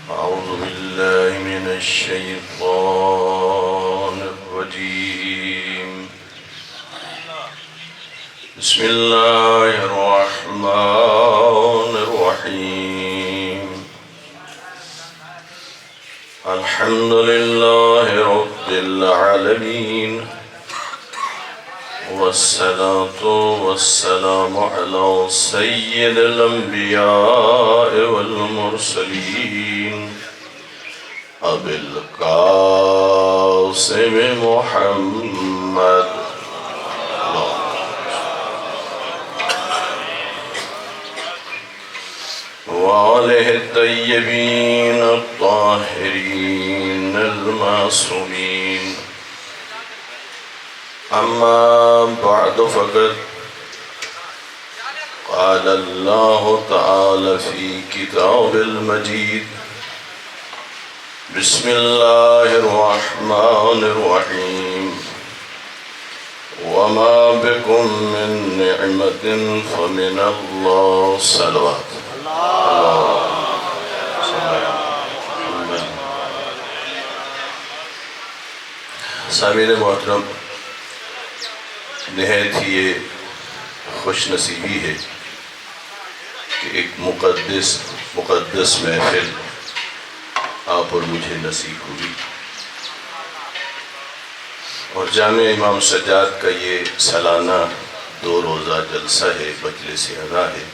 أعوذ بالله من الشيطان الرجيم. بسم الله الرحمن الرحيم. الحمد لله رب العالمين، والصلاة والسلام على سيد الأنبياء والمرسلين أبي القاسم محمد وآله الطيبين الطاهرين المعصومين. أما بعد فقد قال الله تعالى في كتاب المجيد: بسم الله الرحمن الرحيم. وما بكم من نعمة فمن الله. صلوات سامعین محترم، نہایت ہی یہ خوش نصیبی ہے کہ ایک مقدس محفل آپ اور مجھے نصیب ہوئی، اور جامع امام سجاد کا یہ سالانہ 2 روزہ جلسہ ہے، مجلس اذا ہے۔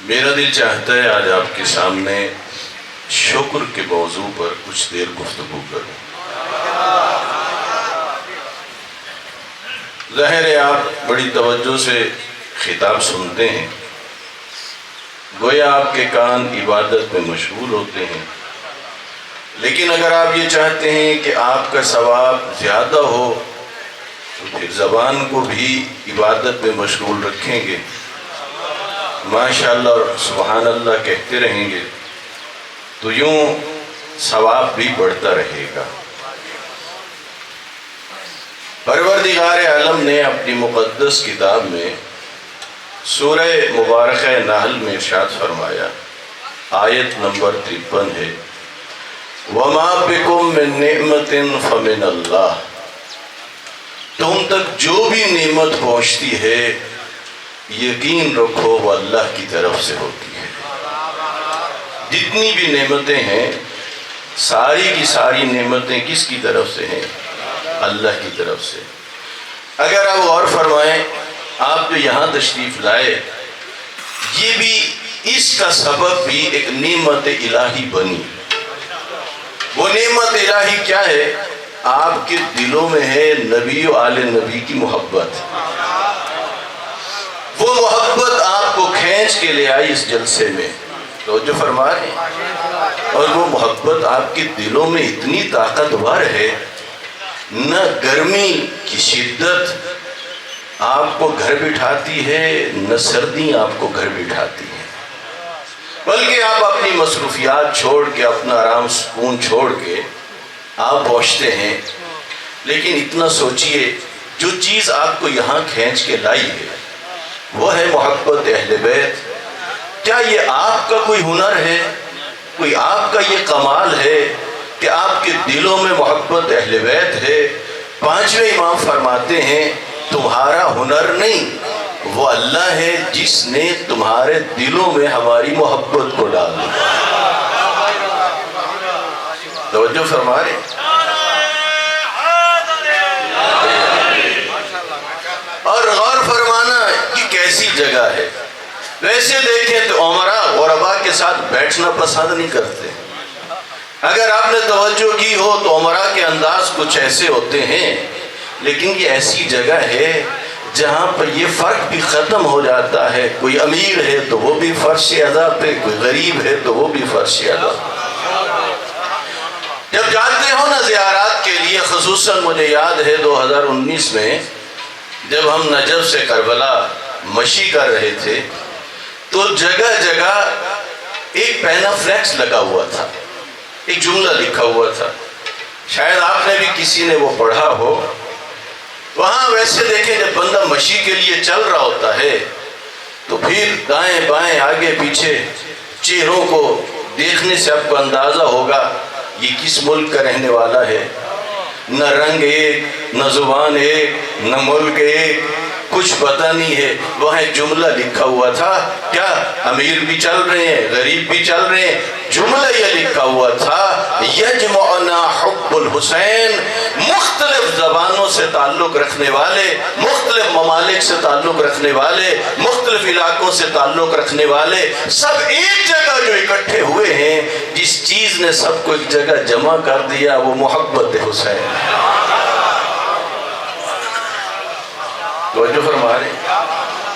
میرا دل چاہتا ہے آج آپ کے سامنے شکر کے موضوع پر کچھ دیر گفتگو کروں۔ ظاہر ہے آپ بڑی توجہ سے خطاب سنتے ہیں، گویا آپ کے کان عبادت میں مشغول ہوتے ہیں، لیکن اگر آپ یہ چاہتے ہیں کہ آپ کا ثواب زیادہ ہو تو پھر زبان کو بھی عبادت میں مشغول رکھیں گے، ماشاءاللہ اور سبحان اللہ کہتے رہیں گے تو یوں ثواب بھی بڑھتا رہے گا۔ پروردگار عالم نے اپنی مقدس کتاب میں سورہ مبارکہ نحل میں ارشاد فرمایا، آیت نمبر 53 ہے، وَمَا بِكُم مِّن نِعْمَةٍ فَمِنَ اللَّهِ۔ تم تک جو بھی نعمت پہنچتی ہے یقین رکھو وہ اللہ کی طرف سے ہوتی ہے۔ جتنی بھی نعمتیں ہیں ساری کی ساری نعمتیں کس کی طرف سے ہیں؟ اللہ کی طرف سے۔ اگر آپ غور فرمائیں، آپ جو یہاں تشریف لائے، یہ بھی اس کا سبب بھی ایک نعمت الہی بنی۔ وہ نعمت الہی کیا ہے؟ آپ کے دلوں میں ہے نبی و آل نبی کی محبت۔ وہ محبت آپ کو کھینچ کے لے آئی اس جلسے میں، توجہ فرما رہے ہیں، اور وہ محبت آپ کے دلوں میں اتنی طاقتور ہے، نہ گرمی کی شدت آپ کو گھر بٹھاتی ہے، نہ سردی آپ کو گھر بٹھاتی ہے، بلکہ آپ اپنی مصروفیات چھوڑ کے، اپنا آرام سکون چھوڑ کے آپ پہنچتے ہیں۔ لیکن اتنا سوچئے، جو چیز آپ کو یہاں کھینچ کے لائی ہے وہ ہے محبت اہل بیت۔ کیا یہ آپ کا کوئی ہنر ہے، کوئی آپ کا یہ کمال ہے کہ آپ کے دلوں میں محبت اہل بیت ہے؟ 5ویں امام فرماتے ہیں تمہارا ہنر نہیں، وہ اللہ ہے جس نے تمہارے دلوں میں ہماری محبت کو ڈال دیا۔ توجہ فرما رہے ہیں؟ اور غور فرمانا یہ کیسی جگہ ہے۔ ویسے دیکھیں تو عمرہ غربا کے ساتھ بیٹھنا پسند نہیں کرتے۔ اگر آپ نے توجہ کی ہو تو عمرہ کے انداز کچھ ایسے ہوتے ہیں، لیکن یہ ایسی جگہ ہے جہاں پر یہ فرق بھی ختم ہو جاتا ہے، کوئی امیر ہے تو وہ بھی فرش ادا پہ، کوئی غریب ہے تو وہ بھی فرش ادا۔ جب جاتے ہو نا زیارات کے لیے، خصوصاً مجھے یاد ہے 2019 میں جب ہم نجف سے کربلا مشی کر رہے تھے تو جگہ جگہ ایک پینا فلیکس لگا ہوا تھا، ایک جملہ لکھا ہوا تھا، شاید آپ نے بھی کسی نے وہ پڑھا ہو۔ وہاں ویسے دیکھیں جب بندہ مشی کے لیے چل رہا ہوتا ہے تو پھر دائیں بائیں آگے پیچھے چہروں کو دیکھنے سے آپ کو اندازہ ہوگا یہ کس ملک کا رہنے والا ہے. نہ رنگ ایک، نہ زبان ایک، نہ ملک ایک، کچھ پتہ نہیں ہے. وہاں ایک جملہ لکھا ہوا تھا، کیا امیر بھی چل رہے ہیں، غریب بھی چل رہے ہیں. جملہ یہ لکھا ہوا تھا یجمعنا حب الحسین. مختلف زبانوں سے تعلق رکھنے والے، مختلف ممالک سے تعلق رکھنے والے، مختلف علاقوں سے تعلق رکھنے والے سب ایک جگہ جو اکٹھے ہوئے ہیں، جس چیز نے سب کو ایک جگہ جمع کر دیا وہ محبت حسین. توجہ فرما رہے ہیں.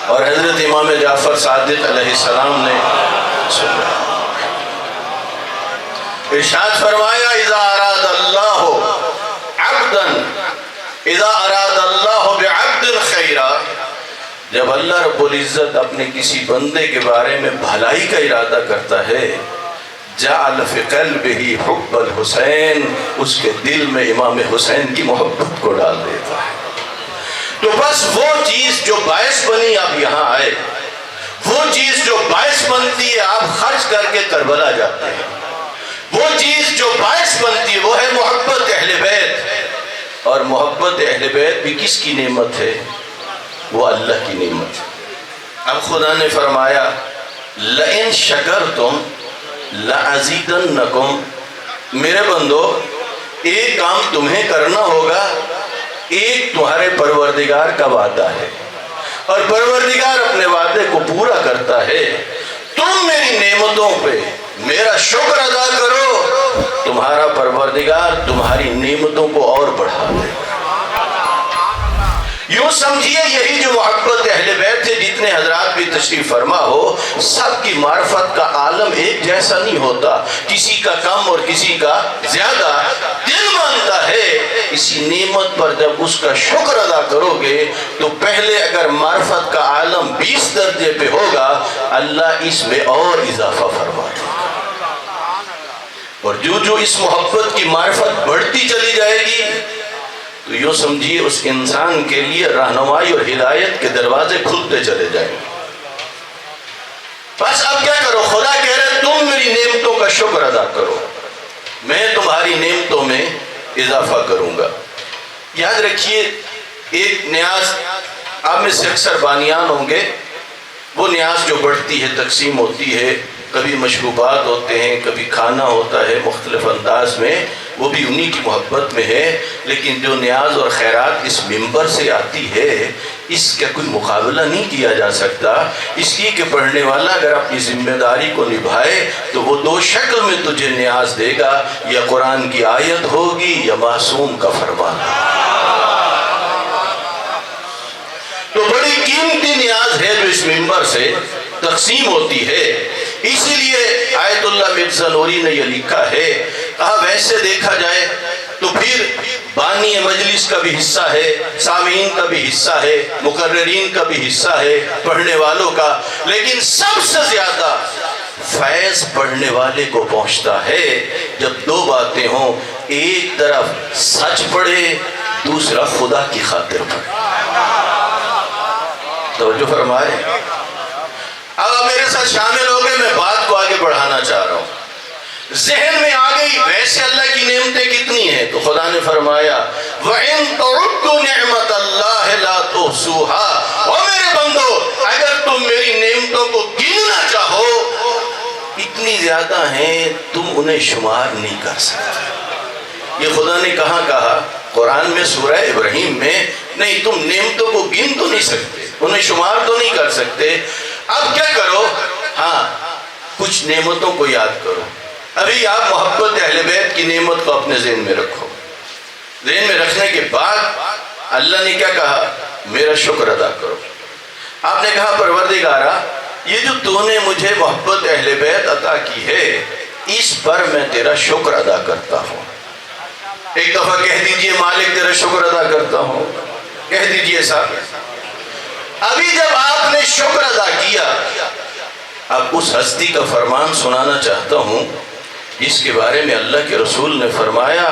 اور حضرت امام جعفر صادق علیہ السلام نے ارشاد فرمایا اذا اراد اللہ عبدا، اذا اراد اللہ بعبد خیرا، جب اللہ رب العزت اپنے کسی بندے کے بارے میں بھلائی کا ارادہ کرتا ہے، جعل فی قلبہ حب الحسین، اس کے دل میں امام حسین کی محبت کو ڈال دیتا ہے. تو بس وہ چیز جو باعث بنی آپ یہاں آئے، وہ چیز جو باعث بنتی ہے آپ خرچ کر کے کربلا جاتے ہیں، وہ چیز جو باعث بنتی ہے وہ ہے محبت اہل بیت. اور محبت اہل بیت بھی کس کی نعمت ہے؟ وہ اللہ کی نعمت ہے. اب خدا نے فرمایا لئن شکرتم لأزیدنکم. میرے بندو ایک کام تمہیں کرنا ہوگا. ایک تمہارے پروردگار کا وعدہ ہے اور پروردگار اپنے وعدے کو پورا کرتا ہے. تم میری نعمتوں پہ میرا شکر ادا کرو، تمہارا پروردگار تمہاری نعمتوں کو اور بڑھا دے. یوں سمجھیے یہی جو محبت اہل بیت ہے، جتنے حضرات بھی تشریف فرما ہو، سب کی معرفت کا عالم ایک جیسا نہیں ہوتا، کسی کا کم اور کسی کا زیادہ. دل مانتا ہے اسی نعمت پر جب اس کا شکر ادا کرو گے تو پہلے اگر معرفت کا عالم 20 درجے پہ ہوگا، اللہ اس میں اور اضافہ فرما دے. اور جو اس محبت کی معرفت بڑھتی چلی جائے گی تو یوں سمجھیے اس انسان کے لیے رہنمائی اور ہدایت کے دروازے کھلتے چلے جائیں گے. بس اب کیا کرو، خدا کہہ رہے تم میری نعمتوں کا شکر ادا کرو، میں تمہاری نعمتوں میں اضافہ کروں گا. یاد رکھیے ایک نیاز آپ میں سے اکثر بانیان ہوں گے، وہ نیاز جو بڑھتی ہے، تقسیم ہوتی ہے، کبھی مشروبات ہوتے ہیں، کبھی کھانا ہوتا ہے مختلف انداز میں، وہ بھی انہی کی محبت میں ہے. لیکن جو نیاز اور خیرات اس منبر سے آتی ہے اس کا کوئی مقابلہ نہیں کیا جا سکتا، اس لیے کہ پڑھنے والا اگر اپنی ذمہ داری کو نبھائے تو وہ دو شکل میں تجھے نیاز دے گا، یا قرآن کی آیت ہوگی یا معصوم کا فرمان. تو بڑی قیمتی نیاز ہے جو اس منبر سے تقسیم ہوتی ہے. اسی لیے آیت اللہ مرزا نوری نے یہ لکھا ہے، کہا ویسے دیکھا جائے تو پھر بانی مجلس کا بھی حصہ ہے، سامعین کا بھی حصہ ہے، مقررین کا بھی حصہ ہے، پڑھنے والوں کا، لیکن سب سے زیادہ فیض پڑھنے والے کو پہنچتا ہے جب دو باتیں ہوں، ایک طرف سچ پڑھے، دوسرا خدا کی خاطر پڑھے. توجہ فرمائے. اب میرے ساتھ شامل ہو گئے، میں بات کو آگے بڑھانا چاہ رہا ہوں. ذہن میں آ گئی ویسے اللہ کی نعمتیں کتنی ہیں، تو خدا نے فرمایا وَإِن تَعُدُّوا نِعْمَةَ اللَّهِ لَا تُحْصُوهَا. اور میرے بندو اگر تم میری نعمتوں کو گننا چاہو، اتنی زیادہ ہیں تم انہیں شمار نہیں کر سکتے. یہ خدا نے کہا قرآن میں سورہ ابراہیم میں، نہیں تم نعمتوں کو گن تو نہیں سکتے، انہیں شمار تو نہیں کر سکتے. اب کیا کرو، ہاں کچھ نعمتوں کو یاد کرو. ابھی آپ محبت اہل بیت کی نعمت کو اپنے ذہن میں رکھو. ذہن میں رکھنے کے بعد اللہ نے کیا کہا، میرا شکر ادا کرو. آپ نے کہا پروردگارا یہ جو تو نے مجھے محبت اہل بیت عطا کی ہے اس پر میں تیرا شکر ادا کرتا ہوں. ایک دفعہ کہہ دیجئے مالک تیرا شکر ادا کرتا ہوں، کہہ دیجئے صاحب. ابھی جب آپ نے شکر ادا کیا، اب اس ہستی کا فرمان سنانا چاہتا ہوں جس کے بارے میں اللہ کے رسول نے فرمایا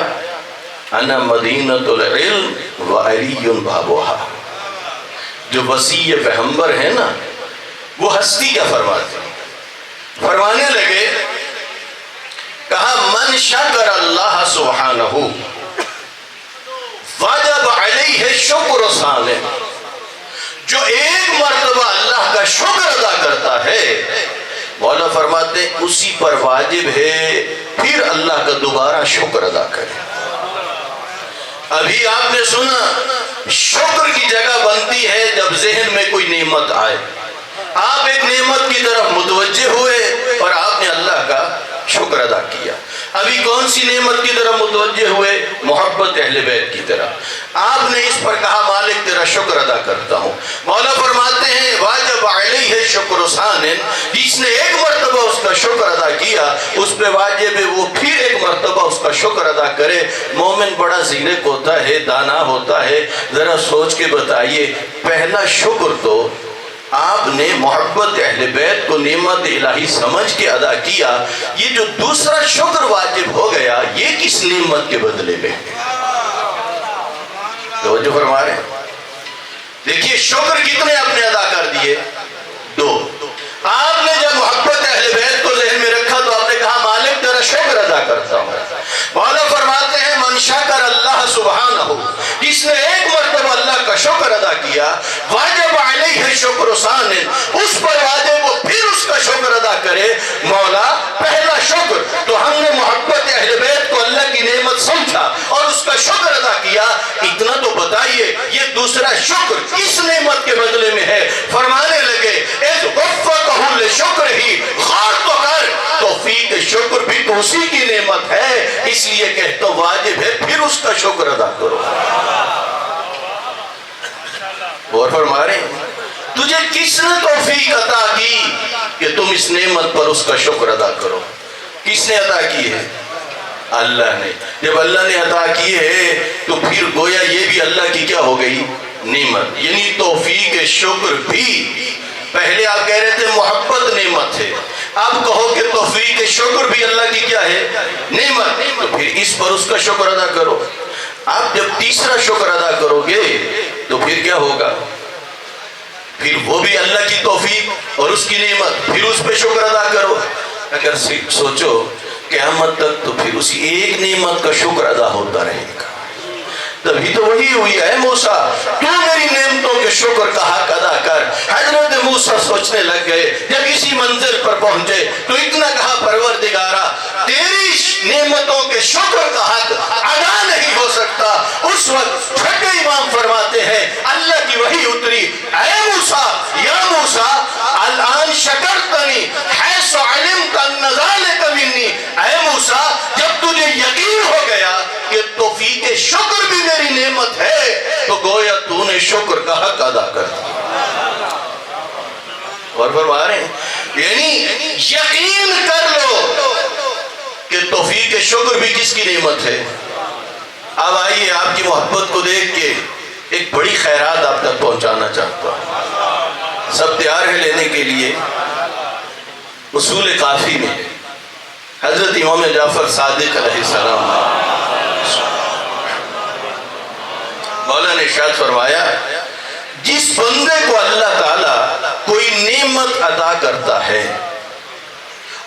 انا مدینۃ العلم وعلی بابوہا. جو وسیع پیغمبر ہے نا، وہ ہستی کیا فرماتے ہیں، فرمانے لگے شکر اللہ سبحانہ واجب علیہ شکر ثانی، جو ایک مرتبہ اللہ کا شکر ادا کرتا ہے مولا فرماتے ہیں اسی پر واجب ہے پھر اللہ کا دوبارہ شکر ادا کرے۔ ابھی آپ نے سنا شکر کی جگہ بنتی ہے جب ذہن میں کوئی نعمت آئے، آپ ایک نعمت کی طرف متوجہ ہوئے اور آپ نے اللہ کا شکر ادا کیا۔ ابھی کون سی نعمت کی طرف متوجہ ہوئے؟ محبت اہل بیت کی طرف۔ آپ نے اس پر کہا مالک تیرا شکر ادا کرتا ہوں۔ مولا فرماتے ہیں واجب علیہ شکر ثانی، جس نے ایک مرتبہ اس کا شکر ادا کیا اس پہ واجب ہے وہ پھر ایک مرتبہ اس کا شکر ادا کرے۔ مومن بڑا زیرک ہوتا ہے، دانا ہوتا ہے، ذرا سوچ کے بتائیے پہلا شکر تو آپ نے محبت اہل بیت کو نعمت الہی سمجھ کے ادا کیا، یہ جو دوسرا شکر واجب ہو گیا یہ کس نعمت کے بدلے میں؟ توجہ فرما رہے ہیں؟ دیکھیے شکر کتنے آپ نے ادا کر دیے؟ دو۔ آپ نے جب محبت اہل بیت کو ذہن میں رکھا تو آپ نے کہا مالک تیرا شکر ادا کرتا ہوں۔ مولا فرماتے ہیں من شکر اللہ سبحانہ، جس نے ایک مرتبہ اللہ کا شکر ادا کیا واجب علیہ شکر ثانی، اس پر واجب وہ پھر اس کا شکر ادا کرے۔ مولا پہلا شکر تو ہم نے محبت اہل بیت کو اللہ کی نعمت سمجھا اور اس کا شکر ادا کیا، اتنا تو بتائیے یہ دوسرا شکر کس نعمت کے بدلے میں ہے؟ فرمانے لگے اذ وفقہ لشکر ہی، غور تو کر توفیق شکر بھی تو اسی کی نعمت ہے، اس لیے کہتا واجب ہے پھر اس کا شکر ادا کرو۔ اور فرما رہے ہیں تجھے کس نے توفیق عطا کی کہ تم اس نعمت پر اس کا شکر ادا کرو؟ کس نے عطا کی ہے؟ اللہ نے۔ جب اللہ نے عطا کی ہے تو پھر گویا یہ بھی اللہ کی کیا ہو گئی؟ نعمت، یعنی توفیق شکر بھی۔ پہلے آپ کہہ رہے تھے محبت نعمت ہے، اب کہو کہ توفیق شکر بھی اللہ کی کیا ہے؟ نعمت، تو پھر اس پر اس کا شکر ادا کرو۔ آپ جب تیسرا شکر ادا کرو گے تو پھر کیا ہوگا؟ پھر وہ بھی اللہ کی توفیق اور اس کی نعمت، پھر اس پہ شکر ادا کرو۔ اگر سوچو قیامت تک تو پھر اسی ایک نعمت کا شکر ادا ہوتا رہے گا۔ تبھی تو وہی ہوئی ہے موسیٰ تو میری نعمتوں کے شکر کا حق ادا کر۔ حضرت موسیٰ سوچنے لگ گئے، جب اسی منزل پر پہنچے تو اتنا کہا پروردگارا تیری نعمتوں کے شکر کا حق ادا نہیں ہو سکتا۔ اس وقت چھٹے امام فرماتے ہیں اللہ کی وحی اتری، اے موسیٰ یا موسیٰ الان شکرتنی حیث علمت ان ذلک منی، اے موسیٰ جب تجھے یقین ہو گیا کہ توفیق شکر بھی میری نعمت ہے تو گویا تو نے شکر کا حق ادا کر دیا۔ اور فرما رہے ہیں یعنی یقین کر لو کہ توفیق شکر بھی کس کی نعمت ہے۔ اب آئیے آپ کی محبت کو دیکھ کے ایک بڑی خیرات آپ تک پہنچانا چاہتا ہوں۔ سب تیار ہے لینے کے لیے؟ اصول کافی میں حضرت امام جعفر صادق علیہ السلام مولا نے ارشاد فرمایا جس بندے کو اللہ تعالیٰ کوئی نعمت عطا کرتا ہے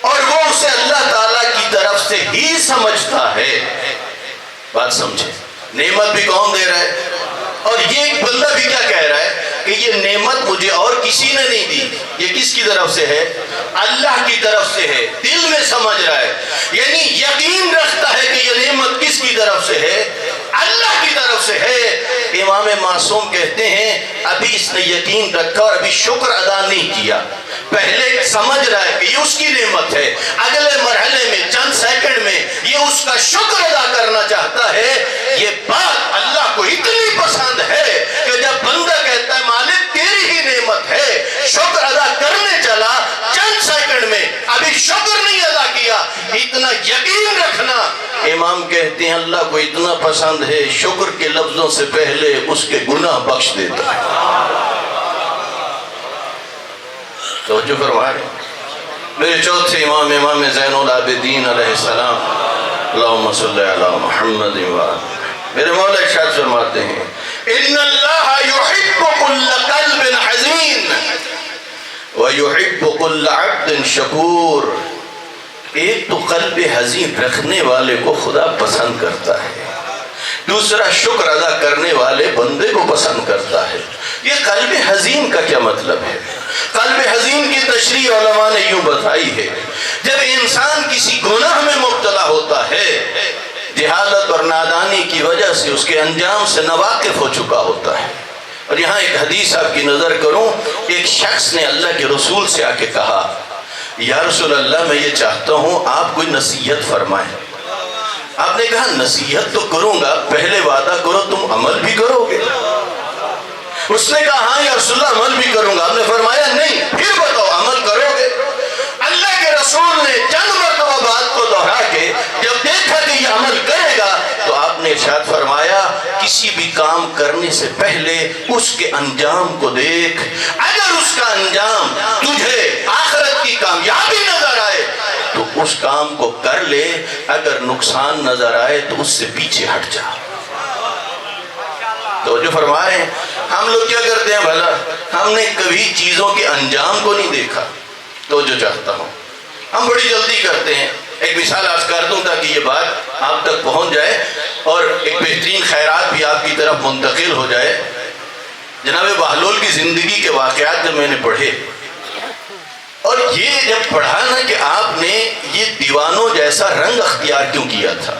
اور وہ اسے اللہ تعالیٰ کی طرف سے ہی سمجھتا ہے، بات سمجھے، نعمت بھی کون دے رہا ہے اور یہ ایک بندہ بھی کیا کہہ رہا ہے کہ یہ نعمت مجھے اور کسی نے نہیں دی، یہ کس کی طرف سے ہے؟ اللہ کی طرف سے ہے، دل میں سمجھ رہا ہے، یعنی یقین رکھتا ہے کہ یہ نعمت کس کی طرف سے ہے؟ اللہ کی طرف سے ہے۔ امام معصوم کہتے ہیں ابھی اس نے یقین رکھا اور ابھی شکر ادا نہیں کیا، پہلے سمجھ رہا ہے کہ یہ اس کی نعمت ہے، اگلے مرحلے میں چند سیکنڈ میں یہ اس کا شکر ادا کرنا چاہتا ہے۔ یہ بات اللہ کو اتنی پسند ہے کہ جب بندہ کہتا ہے مالک تیری ہی نعمت ہے، شکر ادا کرنے چلا چند سیکنڈ میں ابھی شکر نہیں ادا کیا، اتنا یقین رکھنا امام کہتے ہیں اللہ کو اتنا پسند ہے شکر کے لفظوں سے پہلے اس کے گناہ بخش دیتا ہے۔ توجہ فرما رہے ہیں میرے چوتھے امام امام زین العابدین علیہ السلام اللہم صلی علی محمد میرے مولا ارشاد فرماتے ہیں ان اللہ یحب کل قلب حزین ویحب کل عبد شکور۔ ایک تو قلب حزین رکھنے والے کو خدا پسند کرتا ہے، دوسرا شکر ادا کرنے والے بندے کو پسند کرتا ہے۔ یہ قلب حزین کا کیا مطلب ہے؟ قلب حزین کی تشریح علماء نے یوں بتائی ہے، جب انسان کسی گناہ میں مبتلا ہوتا ہے، جہالت اور نادانی کی وجہ سے اس کے انجام سے ناواقف ہو چکا ہوتا ہے۔ اور یہاں ایک حدیث آپ کی نظر کروں، ایک شخص نے اللہ کے رسول سے آ کے کہا، یا رسول اللہ میں یہ چاہتا ہوں آپ کوئی نصیحت فرمائیں۔ آپ نے کہا نصیحت تو کروں گا، پہلے وعدہ کرو تم عمل بھی کرو گے۔ اس نے کہا ہاں یا رسول اللہ عمل بھی کروں گا۔ آپ نے فرمایا نہیں، پھر بتاؤ عمل کرو گے؟ اللہ کے رسول نے چند مرتبہ بات کو دہرا کے جب دیکھا کہ یہ عمل کرے گا تو آپ نے ارشاد فرمایا کسی بھی کام کرنے سے پہلے اس کے انجام کو دیکھ، اگر اس کا انجام تجھے آخرت کی کامیابی نظر آئے تو اس کام کو کر لے، اگر نقصان نظر آئے تو اس سے پیچھے ہٹ جا۔ تو جو فرما رہے ہیں، ہم لوگ کیا کرتے ہیں بھلا؟ ہم نے کبھی چیزوں کے انجام کو نہیں دیکھا۔ تو جو چاہتا ہوں ہم بڑی جلدی کرتے ہیں۔ ایک مثال عرض کر دوں تاکہ یہ بات آپ تک پہنچ جائے اور ایک بہترین خیرات بھی آپ کی طرف منتقل ہو جائے۔ جناب بہلول کی زندگی کے واقعات جب میں نے پڑھے اور یہ جب پڑھا نا کہ آپ نے یہ دیوانوں جیسا رنگ اختیار کیوں کیا تھا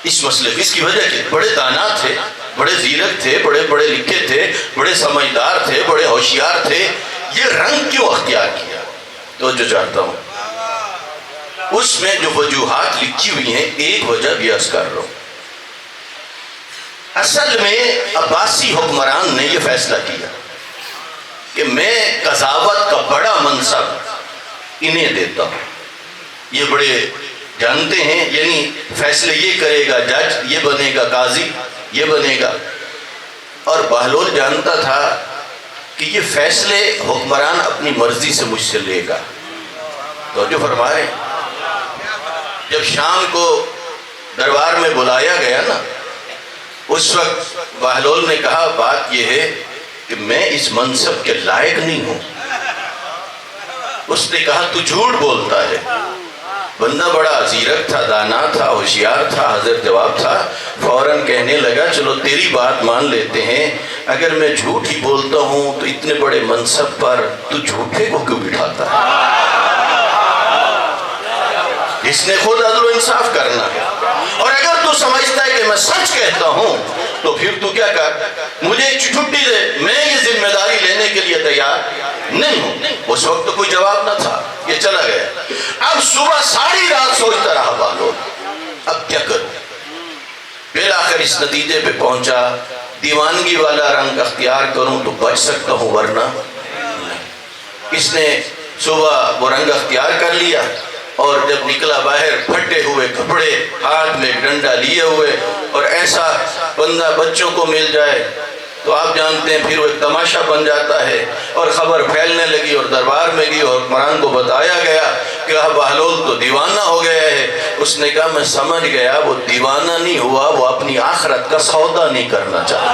اس مسئلے، اس کی وجہ کہ بڑے دانا تھے، بڑے زیرک تھے، بڑے پڑھے لکھے تھے، بڑے سمجھدار تھے، بڑے ہوشیار تھے، یہ رنگ کیوں اختیار کیا؟ تو جو چاہتا ہوں اس میں جو وجوہات لکھی ہوئی ہیں، ایک وجہ بھی عرض کر رہا ہوں۔ اصل میں عباسی حکمران نے یہ فیصلہ کیا کہ میں قضاوت کا بڑا منصب انہیں دیتا ہوں، یہ بڑے جانتے ہیں، یعنی فیصلے یہ کرے گا جج، یہ بنے گا قاضی، یہ بنے گا۔ اور بہلول جانتا تھا کہ یہ فیصلے حکمران اپنی مرضی سے مجھ سے لے گا۔ تو جو فرما رہے ہیں، جب شام کو دربار میں بلایا گیا نا، اس وقت بہلول نے کہا بات یہ ہے کہ میں اس منصب کے لائق نہیں ہوں۔ اس نے کہا تو جھوٹ بولتا ہے۔ بندہ بڑا زیرک تھا، دانا تھا، ہوشیار تھا، حاضر جواب تھا، فوراً کہنے لگا چلو تیری بات مان لیتے ہیں، اگر میں جھوٹ ہی بولتا ہوں تو اتنے بڑے منصب پر تو جھوٹے کو کیوں بٹھاتا ہے؟ اس نے خود عدل و انصاف کرنا ہے۔ اور اگر تو سمجھتا ہے کہ میں سچ کہتا ہوں تو پھر تو کیا کر، مجھے ایک چھٹی دے، میں یہ ذمہ داری لینے کے لیے تیار نہیں ہوں۔ اس وقت تو کوئی جواب نہ تھا، یہ چلا گیا۔ اب صبح ساری رات سوچتا رہا بہلول اب کیا کروں۔ بالآخر اس نتیجے پہ پہنچا دیوانگی والا رنگ اختیار کروں تو بچ سکتا ہوں ورنہ نہیں۔ اس نے صبح وہ رنگ اختیار کر لیا اور جب نکلا باہر پھٹے ہوئے کپڑے، ہاتھ میں ڈنڈا لیے ہوئے، اور ایسا بندہ بچوں کو مل جائے تو آپ جانتے ہیں پھر وہ ایک تماشا بن جاتا ہے، اور خبر پھیلنے لگی اور دربار میں گئی اور حکمران کو بتایا گیا کہ بہلول تو دیوانہ ہو گیا ہے۔ اس نے کہا میں سمجھ گیا وہ دیوانہ نہیں ہوا، وہ اپنی آخرت کا سودا نہیں کرنا چاہتا۔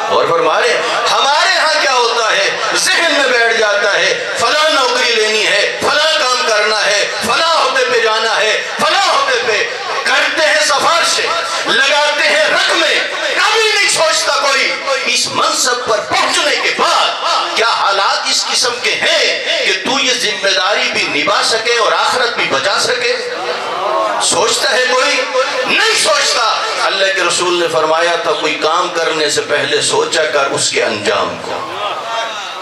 اور فرمارے ہمارے ہاں کیا ہوتا ہے، ذہن میں بیٹھ جاتا ہے فلاں نوکری لینی ہے، فلاں کام کرنا ہے، فلاں عہدے پہ جانا ہے، فلاں عہدے پہ کرتے ہیں سفارشیں، لگاتے ہیں رقمیں، کبھی نہیں سوچتا کوئی اس منصب پر پہنچنے کے بعد کیا حالات اس قسم کے ہیں کہ تو یہ ذمہ داری بھی نبھا سکے اور آخرت بھی بچا سکے۔ سوچتا ہے کوئی؟ نہیں سوچتا۔ اللہ کے رسول نے فرمایا تھا کوئی کام کرنے سے پہلے سوچا کر اس کے انجام کو،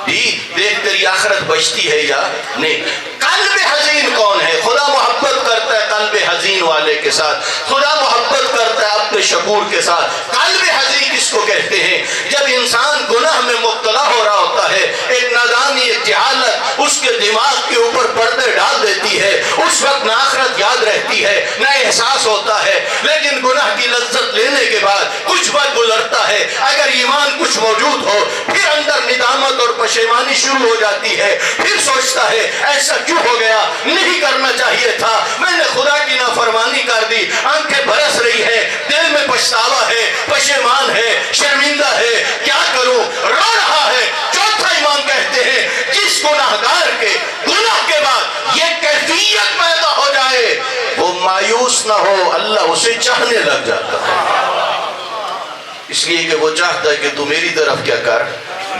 دیکھ تیری آخرت بچتی ہے یا نہیں۔ قلب حزین کون ہے؟ خدا محبت کرتا ہے قلب حزین والے کے ساتھ، خدا محبت کرتا ہے اپنے شکور کے ساتھ۔ قلب حزین کس کو کہتے ہیں؟ جب انسان گناہ میں مبتلا ہو رہا ہوتا ہے، ایک نادانی، ایک جہالت اس کے دماغ کے اوپر پردے ڈال دیتی ہے، اس وقت نہ آخرت یاد رہتی ہے نہ احساس ہوتا ہے، لیکن گناہ کی لذت لینے کے بعد کچھ وقت گزرتا ہے، اگر ایمان کچھ موجود ہو پھر اندر ندامت اور پشیمانی شروع ہو جاتی ہے، پھر سوچتا ہے ایسا کیوں ہو گیا، نہیں کرنا چاہیے تھا، میں نے خدا کی نافرمانی کر دی، آنکھیں برس رہی ہے، دل میں پچھتاوا ہے، پشیمان ہے، شرمندہ ہے، کیا کروں، رو رہا ہے۔ چوتھا امام کہتے ہیں جس گناہگار کے گناہ کے بعد یہ مایوس نہ ہو، اللہ اسے چاہنے لگ جاتا ہے، اس لیے کہ وہ چاہتا ہے کہ تو میری طرف کیا کر،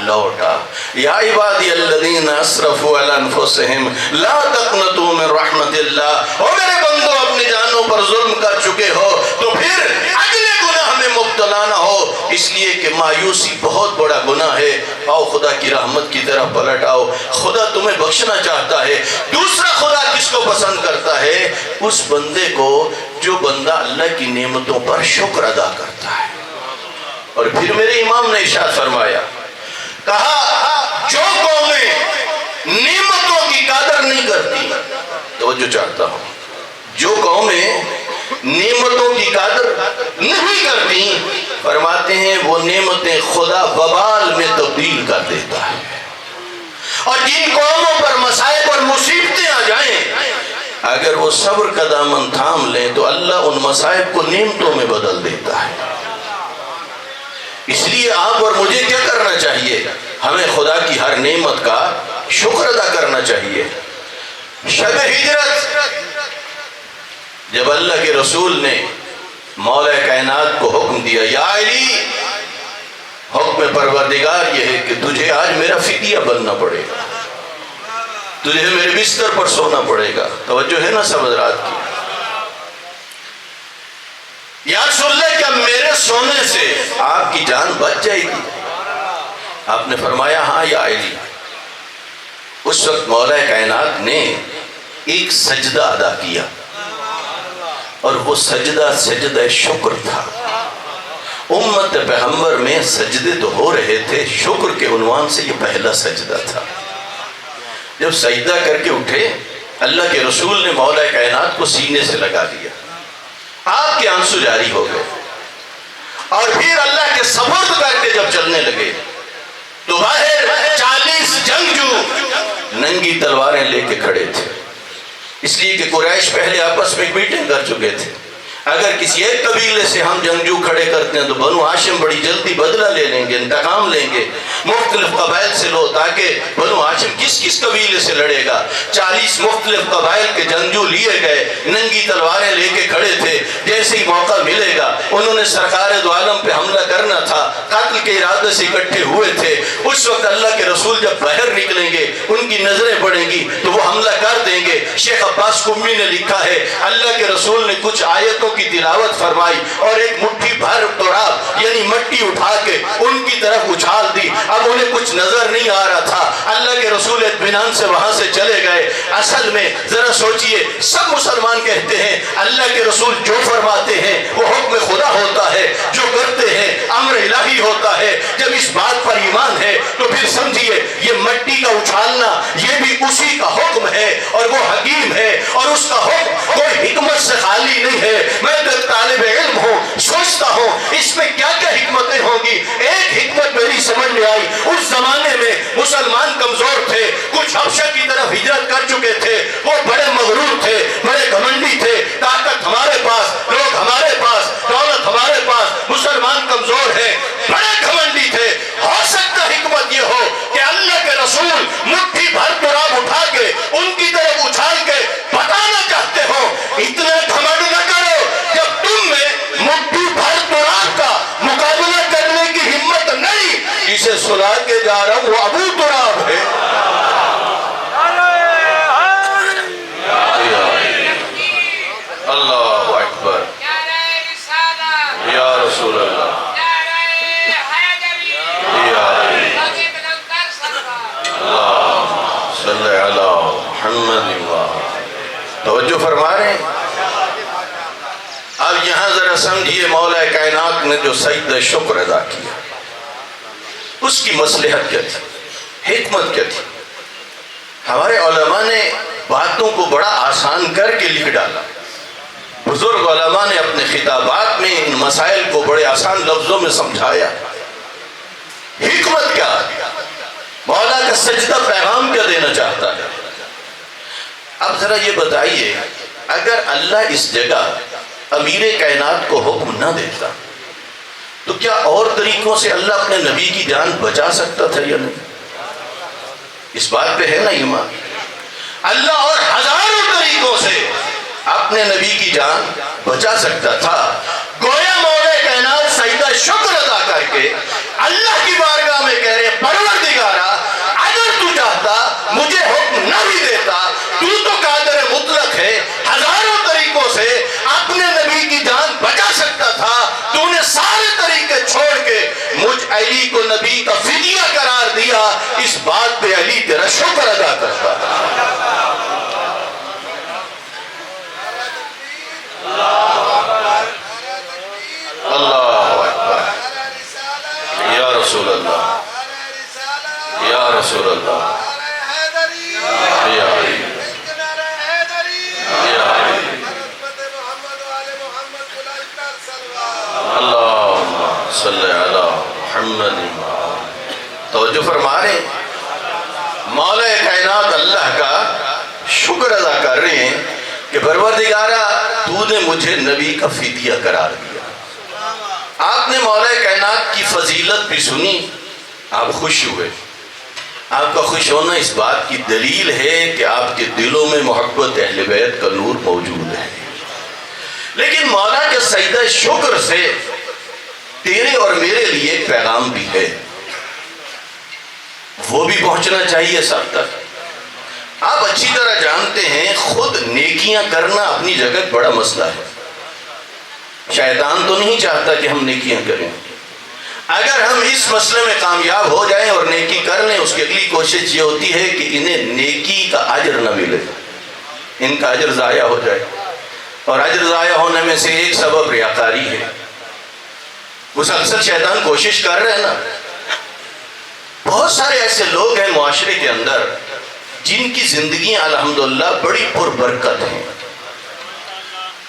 لوٹا۔ یا عبادی الذین اسرفوا علی انفسہم لا تقنطوا من رحمت اللہ، او میرے بندو اپنی جانوں پر ظلم کر چکے ہو تو پھر اگلے گناہ میں مبتلا نہ ہو، اس لیے کہ مایوسی بہت بڑا گناہ ہے۔ آؤ خدا کی رحمت کی طرف پلٹ آؤ، خدا تمہیں بخشنا چاہتا ہے۔ دوسرا خدا کس کو پسند کرتا ہے؟ اس بندے کو جو بندہ اللہ کی نعمتوں پر شکر ادا کرتا ہے۔ اور پھر میرے امام نے ارشاد فرمایا، کہا جو قومیں نعمتوں کی قدر نہیں کرتی، توجہ چاہتا ہوں، جو قومیں نعمتوں کی قدر نہیں کرتی، فرماتے ہیں وہ نعمتیں خدا وبال میں تبدیل کر دیتا ہے۔ اور جن قوموں پر مصائب اور مصیبتیں آ جائیں، اگر وہ صبر کا دامن تھام لیں تو اللہ ان مصائب کو نعمتوں میں بدل دیتا ہے۔ اس لیے آپ اور مجھے کیا کرنا چاہیے؟ ہمیں خدا کی ہر نعمت کا شکر ادا کرنا چاہیے۔ شب ہجرت جب اللہ کے رسول نے مولا کائنات کو حکم دیا، یا علی، حکم پروردگار یہ ہے کہ تجھے آج میرا فدیہ بننا پڑے گا، تجھے میرے بستر پر سونا پڑے گا۔ توجہ ہے نا سب حضرات کی؟ یا رسول اللہ، کیا میرے سونے سے آپ کی جان بچ جائے گی؟ آپ نے فرمایا ہاں یا علی۔ اس وقت مولا کائنات نے ایک سجدہ ادا کیا، اور وہ سجدہ سجدہ شکر تھا۔ امت پیغمبر میں سجدے تو ہو رہے تھے، شکر کے عنوان سے یہ پہلا سجدہ تھا۔ جب سجدہ کر کے اٹھے، اللہ کے رسول نے مولا کائنات کو سینے سے لگا دیا، آپ کے آنسو جاری ہو گئے، اور پھر اللہ کے سپرد کر کے جب چلنے لگے تو باہر 40 جنگجو ننگی تلواریں لے کے کھڑے تھے، اس لیے کہ قریش پہلے آپس میں میٹنگ کر چکے تھے، اگر کسی ایک قبیلے سے ہم جنگجو کھڑے کرتے ہیں تو بنو ہاشم بڑی جلدی بدلہ لے لیں گے، انتقام لیں گے، مختلف قبائل سے لو، تاکہ بنو ہاشم کس قبیلے سے لڑے گا۔ 40 مختلف قبائل کے جنگجو لیے گئے، ننگی تلواریں لے کے کھڑے تھے، جیسے ہی موقع ملے گا انہوں نے سرکار دو عالم پہ حملہ کرنا تھا، قتل کے ارادے سے اکٹھے ہوئے تھے۔ اس وقت اللہ کے رسول جب باہر نکلیں گے، ان کی نظریں پڑیں گی تو وہ حملہ کر دیں گے۔ شیخ عباس قمی نے لکھا ہے، اللہ کے رسول نے کچھ آیتوں کی تلاوت فرمائی اور ایک مٹھی بھر تراب یعنی مٹی اٹھا کے ان کی طرف اچھال دی۔ اب انہیں کچھ نظر نہیں آ رہا تھا، اللہ کے رسول اطمینان سے وہاں سے چلے گئے۔ اصل میں ذرا سوچئے، سب مسلمان کہتے ہیں اللہ کے رسول جو فرماتے ہیں وہ حکم خدا ہوتا ہے، جو کرتے ہیں امر الہی ہوتا ہے۔ جب اس بات پر ایمان ہے تو پھر سمجھیے یہ مٹی کا اچھالنا یہ بھی اسی کا حکم ہے، اور وہ حکیم ہے، اور اس کا حکم کوئی حکمت سے خالی نہیں ہے۔ میں تو طالب علم ہوں، سوچتا ہوں اس میں کیا کیا حکمتیں ہوں گی۔ ایک حکمت میری سمجھ میں آئی، اس زمانے میں مسلمان کمزور تھے، کچھ حبشہ کی طرف ہجرت کر چکے تھے، وہ بڑے مغرور تھے، بڑے گھمنڈی تھے، طاقت ہمارے پاس، لوگ ہمارے پاس، دولت ہمارے پاس، مسلمان کمزور ہیں، بڑے گھمنڈی تھے۔ ہو سکتا حکمت یہ ہو کہ اللہ کے رسول مٹھی بھر تراب اٹھا کے ان کی طرف اچھال کے بتانا چاہتے ہو اتنا گھمنڈ نہ کرو، جب تم میں مٹھی بھر تراب کا مقابلہ کرنے کی ہمت نہیں، جسے سلا کے جا رہا ہوں وہ ابو تراب ہے۔ اللہ اکبر، یا رسول اللہ، صلی علی محمد۔ توجہ فرما رہے ہیں؟ اب یہاں ذرا سمجھیے، مولا کائنات نے جو سجدہ شکر ادا کیا، اس کی مصلحت کیا تھی، حکمت کیا تھی؟ ہمارے علماء نے باتوں کو بڑا آسان کر کے لکھ ڈالا۔ بزرگ علماء نے اپنے خطابات میں ان مسائل کو بڑے آسان لفظوں میں سمجھایا۔ حکمت کیا ہے؟ مولا کا سجدہ پیغام کیا دینا چاہتا ہے؟ اب ذرا یہ بتائیے، اگر اللہ اس جگہ امیر کائنات کو حکم نہ دیتا تو کیا اور طریقوں سے اللہ اپنے نبی کی جان بچا سکتا تھا یا نہیں؟ اس بات پہ ہے نا ایمان؟ اللہ اور ہزاروں طریقوں سے اپنے اپنے نبی کی جان بچا سکتا تھا۔ گویا مولا کائنات سجدہ شکر ادا کر کے اللہ کی بارگاہ میں کہہ رہے پروردگارا اگر تو چاہتا مجھے حکم نہ بھی دیتا، تو قادر مطلق ہے، ہزاروں طریقوں سے اپنے نبی کی جان بچا سکتا تھا، تو نے سارے طریقے چھوڑ کے مجھ علی کو نبی کا فدیہ قرار دیا، اس بات پہ علی تیرا شکر ادا کرتا تھا۔ اللہ اکبر، یا رسول اللہ، یا رسول اللہ، یا علی، یا علی، اللہم صلی علی محمد۔ توجہ فرما رہے ہیں، مولا کائنات اللہ کا شکر ادا کر رہے ہیں کہ پروردگارا تو نے مجھے نبی کا فدیہ قرار دیا۔ آپ نے مولا کائنات کی فضیلت بھی سنی، آپ خوش ہوئے۔ آپ کا خوش ہونا اس بات کی دلیل ہے کہ آپ کے دلوں میں محبت اہل بیت کا نور موجود ہے۔ لیکن مولا کے سجدہ شکر سے تیرے اور میرے لیے ایک پیغام بھی ہے، وہ بھی پہنچنا چاہیے سب تک۔ آپ اچھی طرح جانتے ہیں خود نیکیاں کرنا اپنی جگہ بڑا مسئلہ ہے۔ شیطان تو نہیں چاہتا کہ ہم نیکیاں کریں۔ اگر ہم اس مسئلے میں کامیاب ہو جائیں اور نیکی کر لیں، اس کی اگلی کوشش یہ ہوتی ہے کہ انہیں نیکی کا اجر نہ ملے، ان کا اجر ضائع ہو جائے۔ اور اجر ضائع ہونے میں سے ایک سبب ریاکاری ہے۔ مسلسل شیطان کوشش کر رہے ہیں نا۔ بہت سارے ایسے لوگ ہیں معاشرے کے اندر جن کی زندگیاں الحمدللہ بڑی پربرکت ہیں۔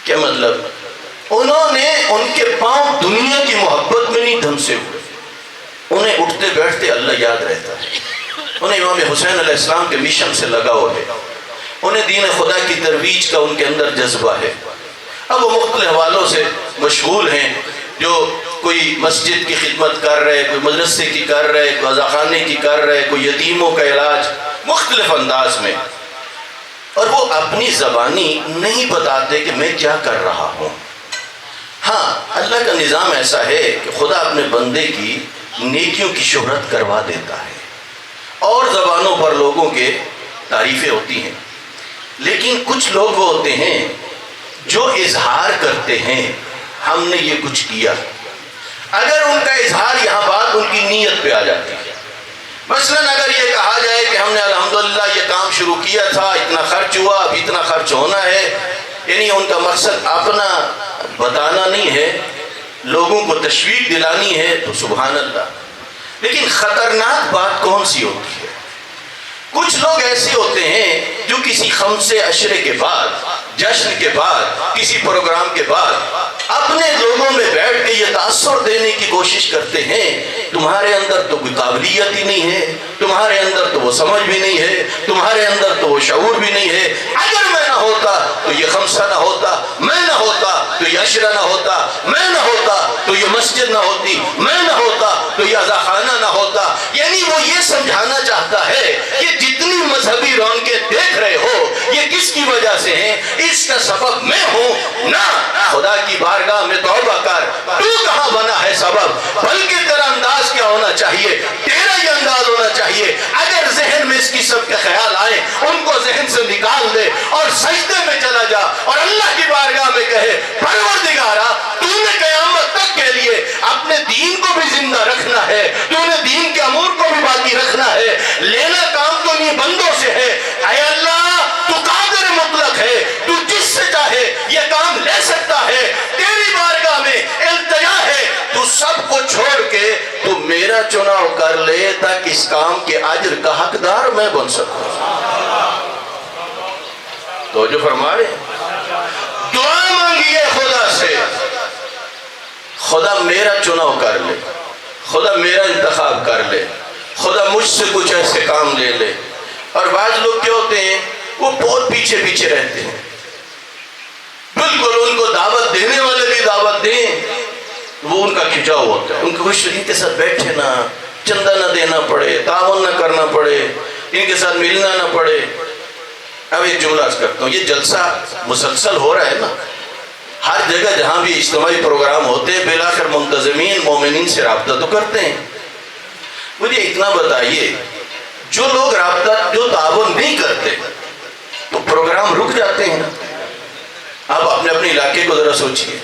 کیا مطلب؟ انہوں نے ان کے پاؤں دنیا کی محبت میں نہیں دھنسے ہوئے، انہیں اٹھتے بیٹھتے اللہ یاد رہتا ہے، انہیں امام حسین علیہ السلام کے مشن سے لگاؤ ہے، انہیں دین خدا کی ترویج کا ان کے اندر جذبہ ہے۔ اب وہ مختلف حوالوں سے مشغول ہیں، جو کوئی مسجد کی خدمت کر رہے، کوئی مدرسے کی کر رہے، کوئی عزاخانے کی کر رہے، کوئی یتیموں کا علاج، مختلف انداز میں۔ اور وہ اپنی زبانی نہیں بتاتے کہ میں کیا کر رہا ہوں۔ ہاں، اللہ کا نظام ایسا ہے کہ خدا اپنے بندے کی نیکیوں کی شہرت کروا دیتا ہے اور زبانوں پر لوگوں کے تعریفیں ہوتی ہیں۔ لیکن کچھ لوگ وہ ہوتے ہیں جو اظہار کرتے ہیں ہم نے یہ کچھ کیا، اگر ان کا اظہار یہاں بات ان کی نیت پہ آ جاتی ہے۔ مثلاً اگر یہ کہا جائے کہ ہم نے الحمدللہ یہ کام شروع کیا تھا، اتنا خرچ ہوا، اب اتنا خرچ ہونا ہے، یعنی ان کا مقصد اپنا بتانا نہیں ہے، لوگوں کو تشویق دلانی ہے، تو سبحان اللہ۔ لیکن خطرناک بات کون سی ہوتی ہے؟ کچھ لوگ ایسے ہوتے ہیں جو کسی خمسے عشرے کے بعد، جشن کے بعد، کسی پروگرام کے بعد اپنے لوگوں میں بیٹھ کے یہ تاثر دینے کی کوشش کرتے ہیں تمہارے اندر تو کوئی قابلیت ہی نہیں ہے، تمہارے اندر تو وہ سمجھ بھی نہیں ہے، تمہارے اندر تو وہ شعور بھی نہیں ہے، اگر میں نہ ہوتا تو یہ خمسہ نہ ہوتا، میں نہ ہوتا تو یہ عشرہ نہ ہوتا، میں نہ ہوتا تو یہ مسجد نہ ہوتی، میں نہ ہوتا تو یہ عزاخانہ نہ ہوتا۔ یعنی وہ یہ سمجھانا چاہتا ہے کہ جتنی مذہبی رونقیں دیکھ رہے ہو یہ کس کی وجہ سے ہیں، اس کا سبب میں ہوں نہ۔ خدا کی بارگاہ میں توبہ کر، تو کہاں بنا ہے سبب، بلکہ تیرا انداز کیا ہونا چاہیے، تیرا یہ انداز ہونا چاہیے۔ اگر ذہن میں اس قسم کے خیال آئے ان کو ذہن سے نکال دے اور سجدے میں چلا جا اور اللہ کی بارگاہ میں کہے پروردگارا تو نے قیامت تک کے لیے اپنے دین کو بھی زندہ رکھنا ہے، تو نے دین کے امور کو بھی باقی رکھنا ہے، لینا کام تو نہیں بندوں سے ہے، اے اللہ تو قادر مطلق ہے، تو جس سے چاہے یہ کام لے سکتا ہے، تیری بارگاہ میں التجا ہے، تو سب کو چھوڑ کے تو میرا چناؤ کر لے تاکہ اس کام کے اجر کا حقدار میں بن سکوں۔ تو جو فرما رہے دعا مانگیے خدا سے، خدا میرا چناؤ کر لے، خدا میرا انتخاب کر لے، خدا مجھ سے کچھ ایسے کام لے لے۔ اور بعض لوگ کیا ہوتے ہیں وہ بہت پیچھے پیچھے رہتے ہیں، بالکل ان کو دعوت دینے والے بھی دعوت دیں وہ ان کا کھچاؤ ہوتا ہے، ان کو ان کے ساتھ بیٹھے نہ، چندہ نہ دینا پڑے، تعاون نہ کرنا پڑے، ان کے ساتھ ملنا نہ پڑے۔ اب ایک جملہ عرض کرتا ہوں، یہ جلسہ مسلسل ہو رہا ہے نا، ہر جگہ جہاں بھی اجتماعی پروگرام ہوتے ہیں بالآخر منتظمین مومنین سے رابطہ تو کرتے ہیں۔ مجھے اتنا بتائیے، جو لوگ رابطہ جو تعاون نہیں کرتے تو پروگرام رک جاتے ہیں۔ آپ اپنے اپنے علاقے کو ذرا سوچئے۔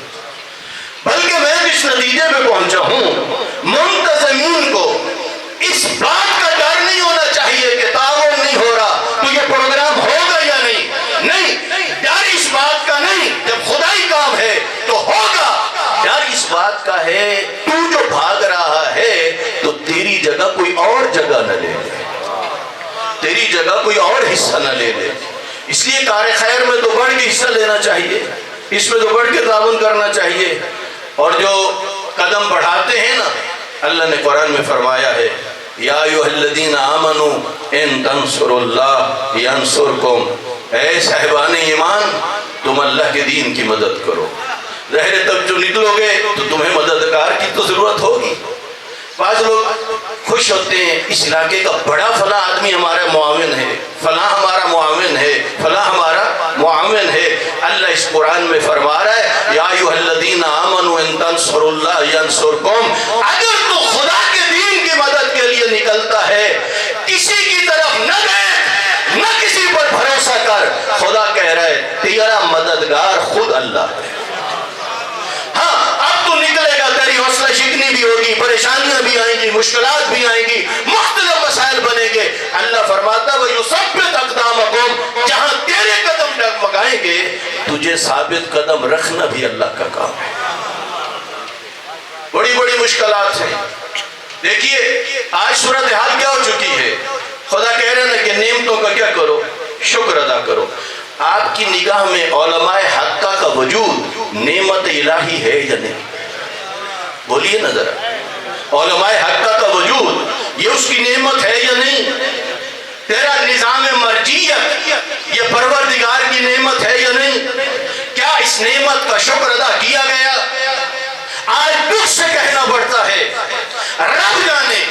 بلکہ میں اس نتیجے پہ پہنچا ہوں، منتظمین کو اس بات کا ڈر نہیں ہونا چاہیے کہ تعاون نہیں ہو رہا تو یہ پروگرام ہوگا یا نہیں، ڈر اس بات کا نہیں، جب خدائی کام ہے تو ہوگا۔ ڈر اس بات کا ہے تو جو بھاگ رہا ہے تو تیری جگہ کوئی اور جگہ نہ لے لے، تیری جگہ کوئی اور حصہ نہ لے لے۔ اس لیے کار خیر میں تو بڑھ کے حصہ لینا چاہیے، اس میں تو بڑھ کے تعاون کرنا چاہیے۔ اور جو قدم بڑھاتے ہیں نا، اللہ نے قرآن میں فرمایا ہے، یا ایھا الذین آمنوا ان تنصروا اللہ ینصرکم، اے صاحبان ایمان تم اللہ کے دین کی مدد کرو۔ ظاہر ہے تب جو نکلو گے تو تمہیں مددگار کی تو ضرورت ہوگی۔ بعض لوگ خوش ہوتے ہیں، اس علاقے کا بڑا فلاں آدمی ہمارا معاون ہے، فلاں ہمارا معاون ہے، فلاں ہمارا معاون ہے۔ اللہ اس قرآن میں فرما رہا ہے، یا ایھا الذین آمنوا ان تنصروا اللہ ینصرکم، اگر تو خدا کے دین کی مدد کے لیے نکلتا ہے، کسی کی طرف نہ دیکھ، نہ کسی پر بھروسہ کر، خدا کہہ رہا ہے تیرا مددگار خود اللہ ہے۔ نکلے گا، تیری حوصلہ شکنی بھی ہوگی، پریشانیاں بھی آئیں گی، مشکلات بھی آئیں گی، مختلف مسائل بنیں گے۔ اللہ فرماتا ہے وَيُثَبِّتْ أَقْدَامَكُمْ، جہاں تیرے قدم ڈگمگائیں گے تجھے ثابت قدم رکھنا بھی اللہ کا کام ہے۔ بڑی بڑی مشکلات ہیں۔ دیکھیے آج صورتحال کیا ہو چکی ہے، خدا کہہ رہے ہیں کہ نعمتوں کا کیا کرو، شکر ادا کرو۔ آپ کی نگاہ میں علماء حقہ کا وجود نعمت الہی ہے یا نہیں؟ بولیے نا ذرا، علماء حقہ کا وجود یہ اس کی نعمت ہے یا نہیں؟ تیرا نظام مرجیت یہ پروردگار کی نعمت ہے یا نہیں؟ کیا اس نعمت کا شکر ادا کیا گیا؟ آج دکھ سے کہنا پڑتا ہے، رب جانے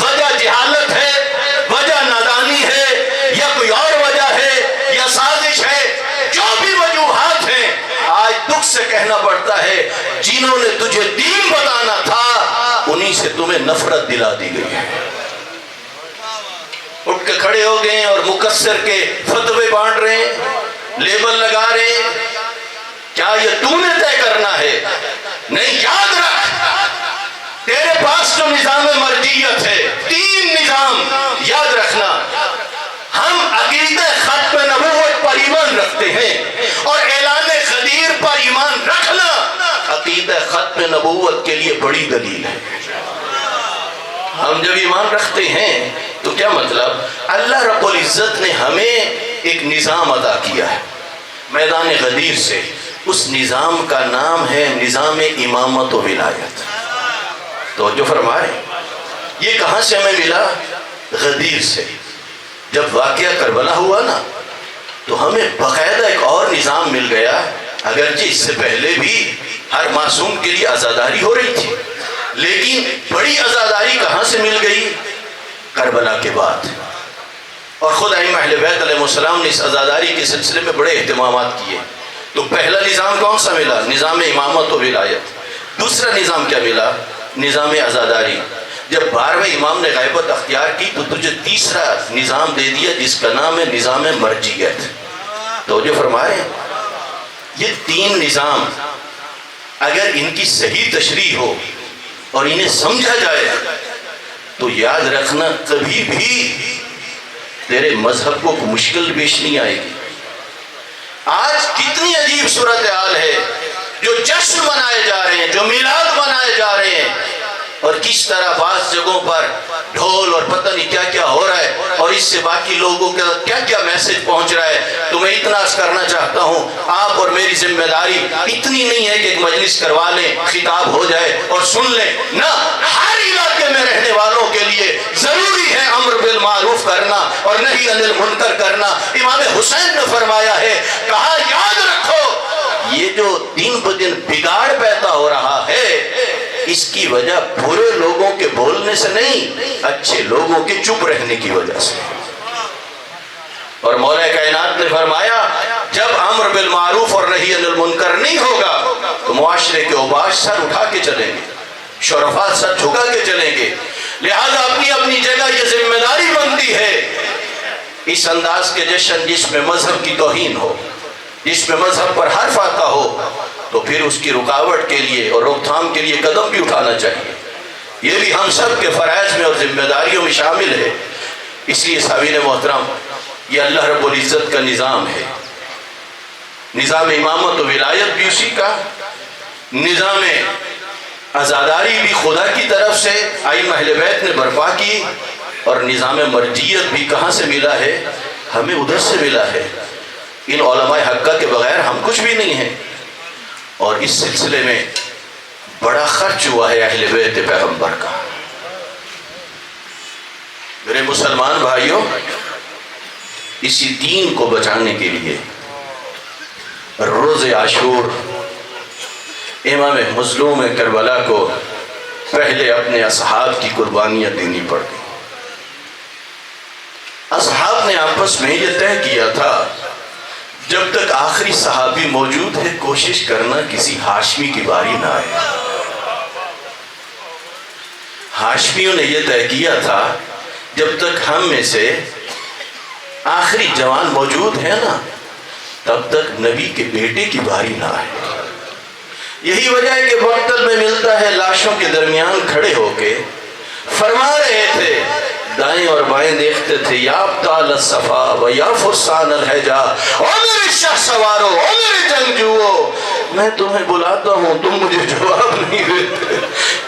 وجہ جہالت ہے، وجہ نادانی ہے، یا کوئی اور وجہ ہے، یا سازش ہے، جو بھی وجوہات ہیں، آج دکھ سے کہنا پڑتا ہے جنہوں نے تجھے دین بتانا تھا انہی سے تمہیں نفرت دلا دی گئی ہے۔ اٹھ کے کھڑے ہو گئے اور مقصر کے فتوے بانٹ رہے ہیں، لیبل لگا رہے ہیں۔ کیا یہ تو نے طے کرنا ہے؟ نہیں، یاد رکھ تیرے پاس جو نظام مرجیت ہے، تین نظام یاد رکھنا۔ ہم عقیدہ ختم نبوت پر ایمان رکھتے ہیں اور اعلان غدیر پر ایمان رکھنا عقیدہ ختم نبوت کے لیے بڑی دلیل ہے۔ ہم جب ایمان رکھتے ہیں تو کیا مطلب؟ اللہ رب العزت نے ہمیں ایک نظام عطا کیا ہے میدان غدیر سے، اس نظام کا نام ہے نظام امامت و ولایت۔ تو جو فرما رہے ہیں یہ کہاں سے ہمیں ملا؟ غدیر سے۔ جب واقعہ کربلا ہوا نا تو ہمیں باقاعدہ ایک اور نظام مل گیا، اگرچہ اس سے پہلے بھی ہر معصوم کے لیے عزاداری ہو رہی تھی، لیکن بڑی عزاداری کہاں سے مل گئی؟ کربلا کے بعد۔ اور خود ائمہ اہل بیت علیہ السلام نے اس عزاداری کے سلسلے میں بڑے اہتمامات کیے۔ تو پہلا نظام کون سا ملا؟ نظام امامت و ولایت۔ دوسرا نظام کیا ملا؟ نظام عزاداری۔ جب 12ویں امام نے غیبت اختیار کی تو تجھے تیسرا نظام دے دیا جس کا نام ہے نظام مرجیت۔ تو جو فرما رہے ہیں یہ تین نظام اگر ان کی صحیح تشریح ہو اور انہیں سمجھا جائے تو یاد رکھنا کبھی بھی تیرے مذہب کو مشکل پیش نہیں آئے گی۔ آج کتنی عجیب صورتحال ہے، جو جشن منائے جا رہے ہیں، جو میلاد منائے جا رہے ہیں، اور کس طرح بعض جگہوں پر ڈھول اور پتہ نہیں کیا کیا ہو رہا ہے، اور اس سے باقی لوگوں کا کیا کیا میسج پہنچ رہا ہے۔ تو میں اتنا عرض کرنا چاہتا ہوں، آپ اور میری ذمہ داری اتنی نہیں ہے کہ ایک مجلس کروا لیں، خطاب ہو جائے اور سن لیں، نہ، ہر علاقے میں رہنے والوں کے لیے ضروری ہے امر بالمعروف کرنا اور نہی عن المنکر کرنا۔ امام حسین نے فرمایا ہے، کہا یاد رکھو یہ جو دن بدن بگاڑ پیدا ہو رہا ہے اس کی وجہ برے لوگوں کے بولنے سے نہیں، اچھے لوگوں کے چپ رہنے کی وجہ سے۔ اور مولا کائنات نے فرمایا جب امر بالمعروف اور نہی عن المنکر نہیں ہوگا تو معاشرے کے اوباش سر اٹھا کے چلیں گے، شرفاء سر جھکا کے چلیں گے۔ لہذا اپنی اپنی جگہ یہ ذمہ داری بنتی ہے اس انداز کے جشن جس میں مذہب کی توہین ہو، جس میں مذہب پر حرف آتا ہو، تو پھر اس کی رکاوٹ کے لیے اور روک تھام کے لیے قدم بھی اٹھانا چاہیے۔ یہ بھی ہم سب کے فرائض میں اور ذمہ داریوں میں شامل ہے۔ اس لیے سامعین محترم، یہ اللہ رب العزت کا نظام ہے، نظام امامت و ولایت بھی اسی کا، نظام عزاداری بھی خدا کی طرف سے ائمہ اہل بیت نے برپا کی، اور نظام مرجیت بھی کہاں سے ملا ہے؟ ہمیں ادھر سے ملا ہے۔ ان علماء حقہ کے بغیر ہم کچھ بھی نہیں ہیں، اور اس سلسلے میں بڑا خرچ ہوا ہے اہل بیت پیغمبر کا۔ میرے مسلمان بھائیوں، اسی دین کو بچانے کے لیے روز عاشور امام مظلوم کربلا کو پہلے اپنے اصحاب کی قربانیاں دینی پڑ گئی۔ اصحاب نے آپس میں یہ طے کیا تھا جب تک آخری صحابی موجود ہے کوشش کرنا کسی ہاشمی کی باری نہ آئے۔ ہاشمیوں نے یہ طے کیا تھا جب تک ہم میں سے آخری جوان موجود ہے نا تب تک نبی کے بیٹے کی باری نہ آئے۔ یہی وجہ ہے کہ مقتل میں ملتا ہے لاشوں کے درمیان کھڑے ہو کے فرما رہے تھے، دائیں اور بائیں دیکھتے تھے، یا ابطال الصفا و یا فرسان الحجا، او میرے شاہ سوارو، او میرے جنگجوؤں، میں تمہیں بلاتا ہوں تم مجھے جواب نہیں دیتے۔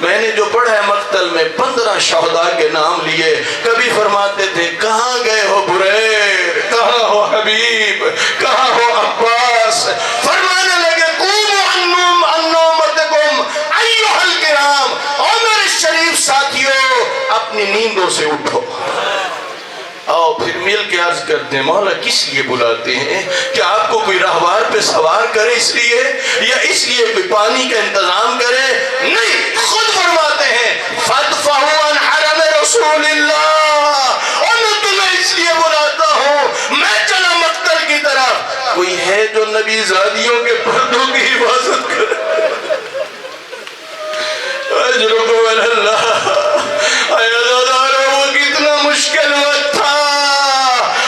میں نے جو پڑھا ہے مقتل میں 15 شہداء کے نام لیے، کبھی فرماتے تھے کہاں گئے ہو بریر، کہاں ہو حبیب، کہاں ہو عباس، فرمانے لگے قوموا عن نومتکم ایھا الکرام، او میرے شریف ساتھیوں اپنی نیندوں سے اٹھو۔ آؤ پھر مل کے عرض کرتے ہیں مولا کس لیے بلاتے ہیں؟ کہ آپ کو کوئی راہوار پہ سوار کرے اس لیے، یا اس لیے کوئی پانی کا انتظام کرے؟ نہیں، خود فرماتے ہیں فَادْفَعُوا عَنْ حَرَمِ رسول اللہ، اور میں تمہیں اس لیے بلاتا ہوں، میں چلا مقتل کی طرف، کوئی ہے جو نبی زادیوں کے پردوں کی حفاظت کرے؟ اجرکم اللہ، وہ کتنا مشکل وقت تھا،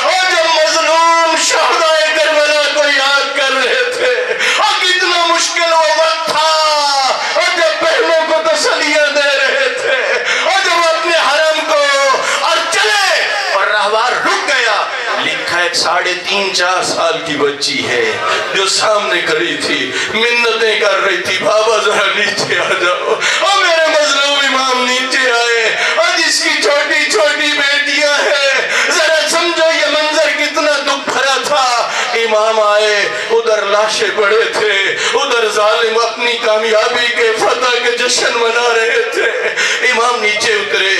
اور جب مظلوم شہداء کربلا کو یاد کر رہے تھے، اور کتنا مشکل وہ وقت تھا، اور جب بہنوں کو تسلیاں دے رہے تھے، اور جب اپنے حرم کو اور چلے اور راہوار رک گیا، لکھا ایک 3.5-4 سال کی بچی ہے جو سامنے کھڑی تھی، منتیں کر رہی تھی بابا ذرا نیچے آ جاؤ، اور میرے مظلوم امام نیچے آئے، اور جس کی چھوٹی چھوٹی بیٹیاں ہیں، ذرا سمجھو یہ منظر کتنا دکھ بھرا تھا۔ امام آئے، ادھر لاشیں پڑے تھے، ادھر ظالم اپنی کامیابی کے فتح کے جشن منا رہے تھے۔ امام نیچے اترے،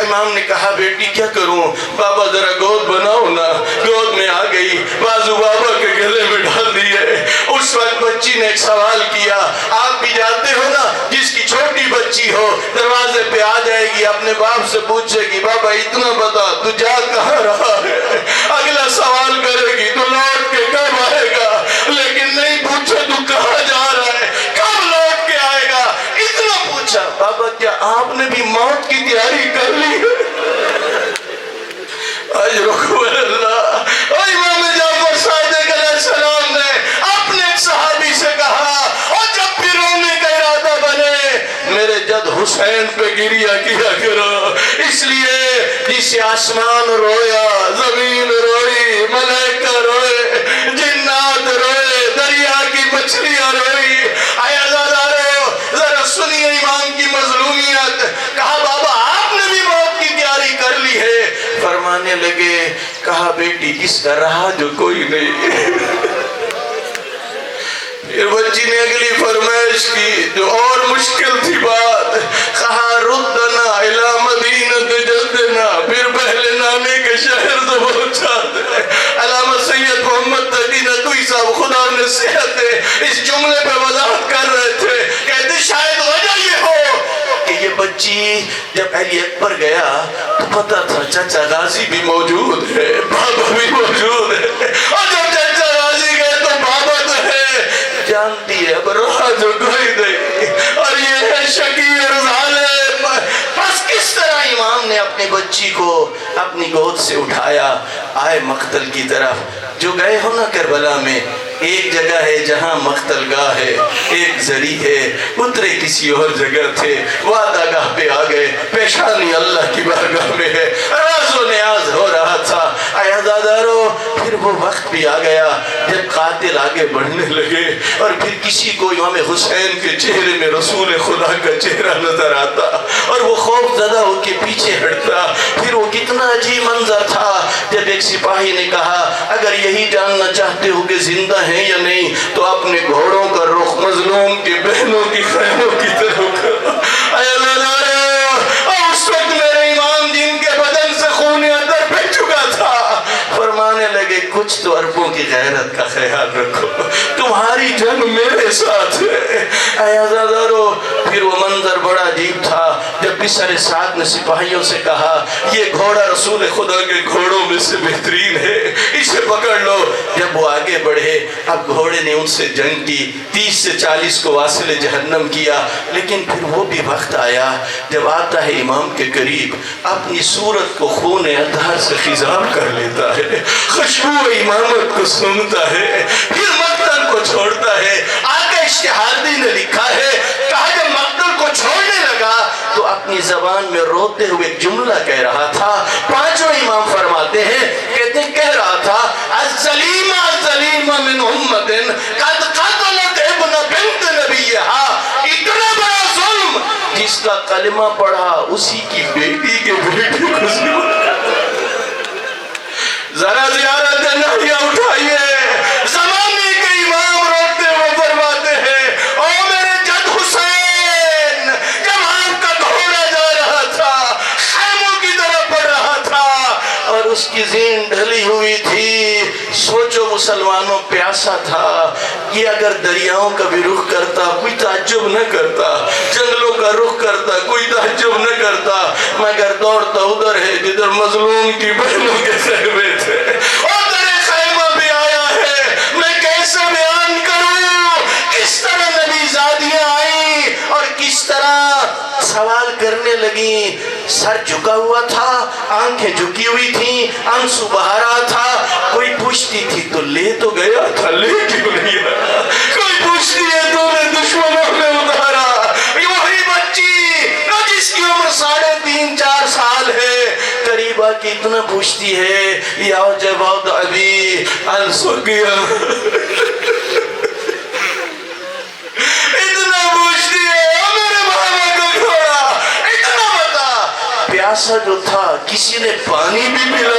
امام نے کہا بیٹی کیا کروں؟ بابا ذرا گود بناؤ نا، گود میں آ گئی، بازو بابا کے گلے میں ڈال دیے۔ اس وقت بچی نے ایک سوال کیا، آپ بھی جاتے ہو نا، جس کی چھوٹی بچی ہو دروازے پہ آ جائے گی، اپنے باپ سے پوچھے گی بابا اتنا بتا تو جا کہاں رہا ہے، اگلا سوال کرے گی تو لوٹ کے کب آئے گا، لیکن نہیں پوچھے تو کہاں جا رہا ہے، کب لوٹ کے آئے گا، اتنا پوچھا۔ بابا کیا آپ نے بھی موت کی تیاری کر لی ہے؟ اجرکم اللہ۔ اور امام جعفر صادق علیہ السلام نے اپنے ایک صحابی سے کہا، اور جب بھی رونے کا ارادہ بنے میرے جد حسین پہ گریہ کیا کرو، اس لیے جسے آسمان رویا، زمین روئی، ملائکہ روئے، جنات روئے، دریا کی مچھلیاں روئی۔ اے عزادارو ذرا سنیے امام کی مظلومیت۔ کہا بابا آپ نے بھی موت کی تیاری کر لی ہے؟ فرمانے لگے، کہا بیٹی جس کا رہا جو کوئی نہیں۔ پھر بچی نے اگلی فرمائش کی جو اور مشکل تھی بات، کہا ردنا الی مدینۃ جدنا، پھر پہلے نانے کے شہر سے پہنچا دے۔ علامہ سید محمد تقی ندوی صاحب خدا نے صحت اس جملے پہ وضاحت کر رہے تھے، کہتے شاید وجہ یہ ہو کہ یہ بچی جب جب علی اکبر گیا تو پتا تھا چچا غازی بھی موجود ہے، بابا بھی موجود ہے، اور جب چچا غازی گئے تو بابا تو ہے، جانتی ہے اب رہا جو کوئی نہیں، اور یہ ہے شقی اور ظالم۔ بس کس طرح امام نے اپنے بچی کو اپنی گود سے اٹھایا، آئے مقتل کی طرف۔ جو گئے ہو نا کربلا میں، ایک جگہ ہے جہاں مقتل گاہ ہے، ایک زری ہے، اترے کسی اور جگہ تھے، وعدہ گاہ پہ آ گئے، پیشانی اللہ کی بارگاہ میں ہے، راز و نیاز ہو رہا تھا۔ اے عزادارو، پھر وہ وقت بھی آ گیا جب قاتل آگے بڑھنے لگے، اور پھر کسی کو امام حسین کے چہرے میں رسول خدا کا چہرہ نظر آتا، اور وہ خوف زدہ ہو کے پیچھے ہٹتا۔ پھر وہ کتنا عجیب منظر تھا جب ایک سپاہی نے کہا اگر یہی جاننا چاہتے ہو کہ زندہ ہیں یا نہیں تو اپنے گھوڑوں کا رخ مظلوم کی بہنوں کی خیموں کی طرف کرو۔ اے اللہ، اور اس وقت میرے امام جن کے بدن سے خون اندر بہ چکا تھا فرمانے لگے کچھ تو عربوں کی غیرت کا خیال رکھو، تمہاری جنگ میرے ساتھ ہے۔ اے عزادارو، پھر وہ منظر بڑا عجیب تھا جب بسر سعد نے سپاہیوں سے کہا یہ گھوڑا رسول خدا کے گھوڑوں میں سے بہترین ہے، اسے پکڑ لو۔ جب وہ آگے بڑھے، اب گھوڑے نے ان سے جنگ کی، 30 سے 40 کو واصل جہنم کیا، لیکن پھر وہ بھی وقت آیا جب آتا ہے امام کے قریب، اپنی صورت کو خون اطہر سے خضاب کر لیتا ہے، خوشبو امامت کو سونگتا ہے، پھر مقتل کو چھوڑتا ہے۔ آقا اشتہادی نے لکھا ہے، کہا جب مقتل کو چھوڑنے لگا تو اپنی زبان میں روتے ہوئے ایک جملہ کہہ رہا تھا۔ پانچوں امام فرماتے ہیں، کہتے کہہ رہا تھا الظلیم الظلیم من امت قد قتلت ابن بنت نبیہا، اتنا بڑا ظلم جس کا کلمہ پڑھا اسی کی بیٹی کے بیٹے کو ذرا زیارت نبیہ اٹھائیے۔ زمانے کے امام روتے ہوئے فرماتے ہیں او میرے جد حسین، جب آپ کا گھوڑا جا رہا تھا خیموں کی طرف بڑھ رہا تھا اور اس کی زین ڈھلی ہوئی تھی، سوچو مسلمانوں پیاسا تھا، یہ اگر دریاؤں کا بھی رخ کرتا کوئی تعجب نہ کرتا، جنگلوں کا رخ کرتا کوئی تعجب نہ کرتا، مگر دوڑتا ادھر ہے جدھر مظلوم کی بہنوں کے خیمے تھے، اور تیرے خیمہ بھی آیا ہے۔ میں کیسے بیان کروں کس طرح نبی زادیاں آئیں اور کس طرح سوال کرنے لگیں، سر جھکا ہوا تھا، آنکھیں جھکی ہوئی تھیں، آنسو بہا رہا تھا۔ کوئی پوچھتی تھی تو لے تو گیا تھا، لے کیوں نہیں آیا؟ کوئی پوچھتی ہے تو میں دشمنوں نے اتارا، وہی بچی جس کی عمر 3.5-4 سال ہے، قریبا کی اتنا پوچھتی ہے یا جباد ابی السقیا، اتنا پوچھتی ہے میرے بابا کو گھوڑا، اتنا بتا۔ پیاسا جو تھا کسی نے پانی بھی پلا